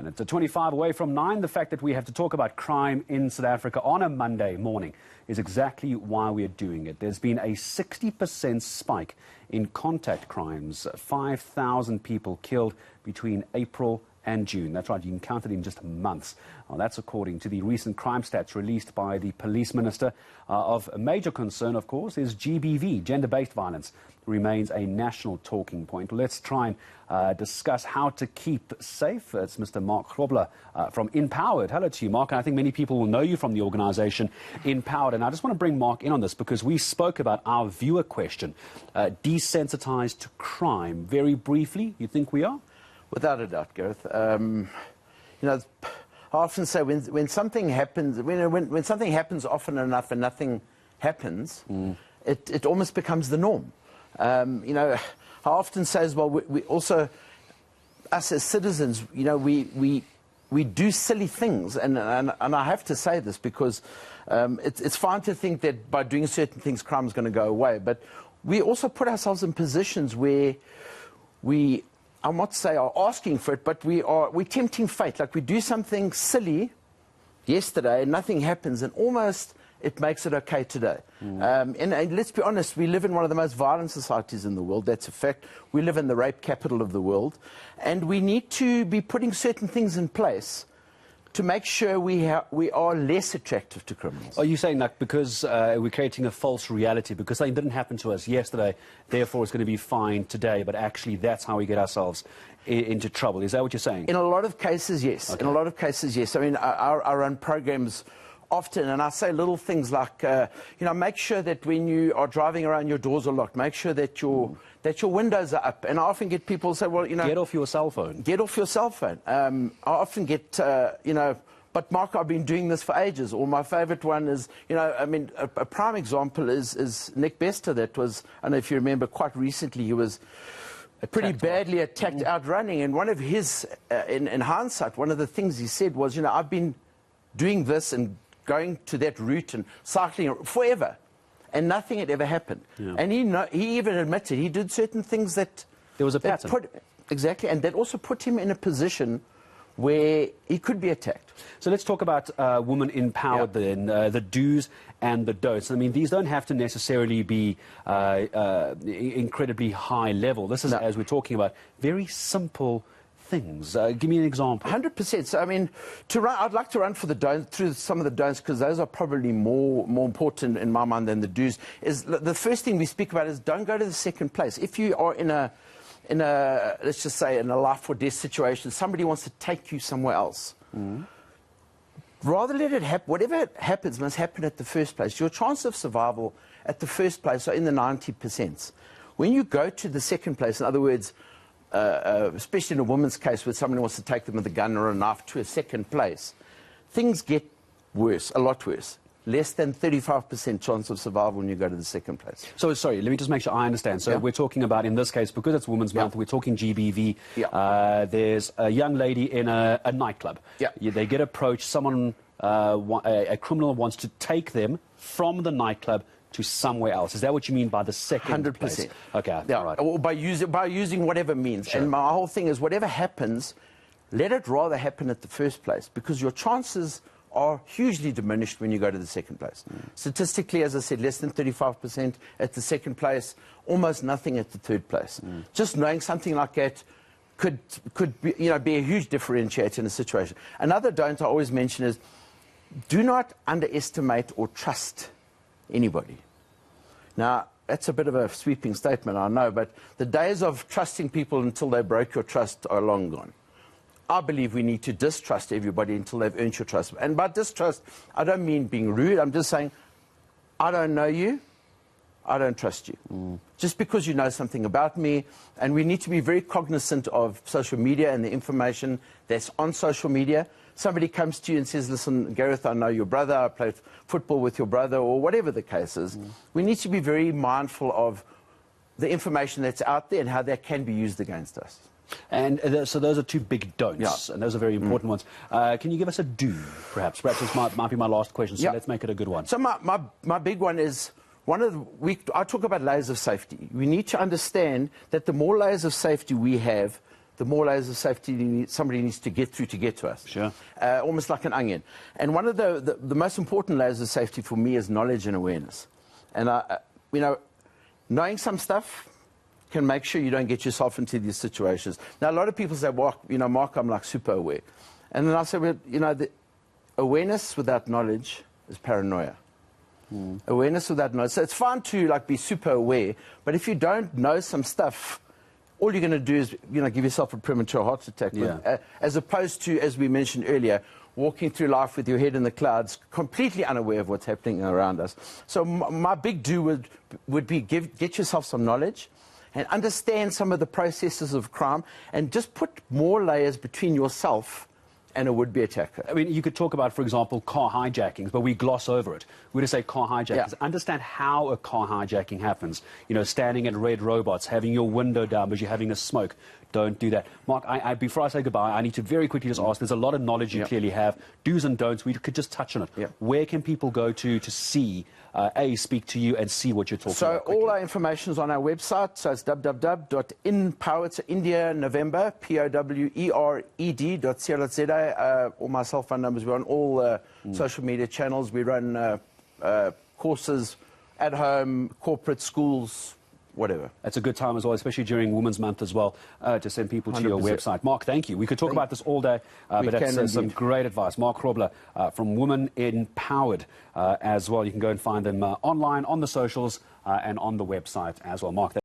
minute. 25 away from 9. The fact that we have to talk about crime in South Africa on a Monday morning is exactly why we are doing it. There's been a 60% spike in contact crimes. 5,000 people killed between April and June. That's right, you can count it in just months. Well, that's according to the recent crime stats released by the police minister. Of major concern, of course, is GBV, gender-based violence, remains a national talking point. Let's try and discuss how to keep safe. It's Mr. Mark Grobbelaar from INpowered. Hello to you, Mark. And I think many people will know you from the organisation INpowered. And I just want to bring Mark in on this because we spoke about our viewer question, desensitised to crime. Very briefly, you think we are? Without a doubt, Gareth. You know, I often say when something happens, when something happens often enough and nothing happens, it almost becomes the norm. You know, I often say as well, we also, us as citizens, you know, we do silly things, and I have to say this because it's fine to think that by doing certain things, crime is going to go away, but we also put ourselves in positions where I might say are asking for it, but we're tempting fate. Like we do something silly yesterday and nothing happens, and almost it makes it okay today. And let's be honest, we live in one of the most violent societies in the world. That's a fact. We live in the rape capital of the world, and we need to be putting certain things in place to make sure we are less attractive to criminals. Are you saying that because we're creating a false reality, because something didn't happen to us yesterday, therefore it's going to be fine today, but actually that's how we get ourselves into trouble? Is that what you're saying? In a lot of cases, yes. Okay. In a lot of cases, yes. I mean, our own programs often, and I say little things like, you know, make sure that when you are driving around, your doors are locked. Make sure that your windows are up. And I often get people say, well, you know... Get off your cell phone. Get off your cell phone. I often get, you know, but Mark, I've been doing this for ages. Or my favourite one is, you know, I mean, a prime example is Nick Bester. That was, I don't know if you remember, quite recently he was pretty badly attacked out running. And one of his, in hindsight, one of the things he said was, you know, I've been doing this and going to that route and cycling forever, and nothing had ever happened. Yeah. And he even admitted he did certain things that... There was a pattern. Exactly, and that also put him in a position where he could be attacked. So let's talk about Women INpowered then, the do's and the don'ts. I mean, these don't have to necessarily be incredibly high level. This is, as we're talking about, very simple things. Give me an example. 100%. So, I mean, I'd like to run for the don'ts, through some of the don'ts, because those are probably more important in my mind than the do's. The first thing we speak about is don't go to the second place. If you are in a let's just say in a life or death situation, somebody wants to take you somewhere else. Rather let it happen. Whatever happens must happen at the first place. Your chance of survival at the first place are in the 90%. When you go to the second place, in other words, especially in a woman's case where somebody wants to take them with a gun or a knife to a second place, things get worse, a lot worse. Less than 35% chance of survival when you go to the second place. So, sorry, let me just make sure I understand. So we're talking about, in this case, because it's Women's Month, we're talking GBV. There's a young lady in a nightclub. They get approached, someone, a criminal wants to take them from the nightclub to somewhere else. Is that what you mean by the second 100%. Place? Okay, right. Or by using whatever means. Sure. And my whole thing is, whatever happens, let it rather happen at the first place, because your chances are hugely diminished when you go to the second place. Statistically, as I said, less than 35% at the second place, almost nothing at the third place. Just knowing something like that could be, you know, be a huge differentiator in a situation. Another don't I always mention is, do not underestimate or trust anybody. Now, that's a bit of a sweeping statement, I know, but the days of trusting people until they broke your trust are long gone. I believe we need to distrust everybody until they've earned your trust. And by distrust, I don't mean being rude. I'm just saying, I don't know you, I don't trust you. Just because you know something about me. And we need to be very cognizant of social media and the information that's on social media. Somebody comes to you and says, listen, Gareth, I know your brother, I played football with your brother, or whatever the case is. We need to be very mindful of the information that's out there and how that can be used against us. And so those are two big don'ts, and those are very important ones. Can you give us a do, perhaps? Perhaps this might be my last question, so let's make it a good one. So my big one is, I talk about layers of safety. We need to understand that the more layers of safety we have, the more layers of safety somebody needs to get through to get to us. Sure. Almost like an onion. And one of the most important layers of safety for me is knowledge and awareness. And, you know, knowing some stuff can make sure you don't get yourself into these situations. Now, a lot of people say, well, you know, Mark, I'm like super aware. And then I say, well, you know, the awareness without knowledge is paranoia. Awareness without knowledge. So it's fine to like be super aware, but if you don't know some stuff, all you're going to do is, you know, give yourself a premature heart attack. Yeah. As opposed to, as we mentioned earlier, walking through life with your head in the clouds, completely unaware of what's happening around us. So my big do would be get yourself some knowledge and understand some of the processes of crime and just put more layers between yourself and a would-be attacker. I mean, you could talk about, for example, car hijackings, but we gloss over it. We just say car hijackings. Yeah. Understand how a car hijacking happens. You know, standing at red robots, having your window down because you're having a smoke. Don't do that. Mark, before I say goodbye, I need to very quickly just ask, there's a lot of knowledge you clearly have. Do's and don'ts, we could just touch on it. Yeah. Where can people go to see, speak to you and see what you're talking about? So quickly? all our information is on our website. So it's www.INpowered, so India, November, POWERED.co.za. All my cell phone numbers. We're on all social media channels. We run courses at home, corporate schools, whatever. It's a good time as well, especially during Women's Month as well, to send people to your 100%. website. Mark, thank you. We could talk about this all day, but that's some great advice. Mark Grobbelaar from Women eNCA as well. You can go and find them online, on the socials, and on the website as well. Mark,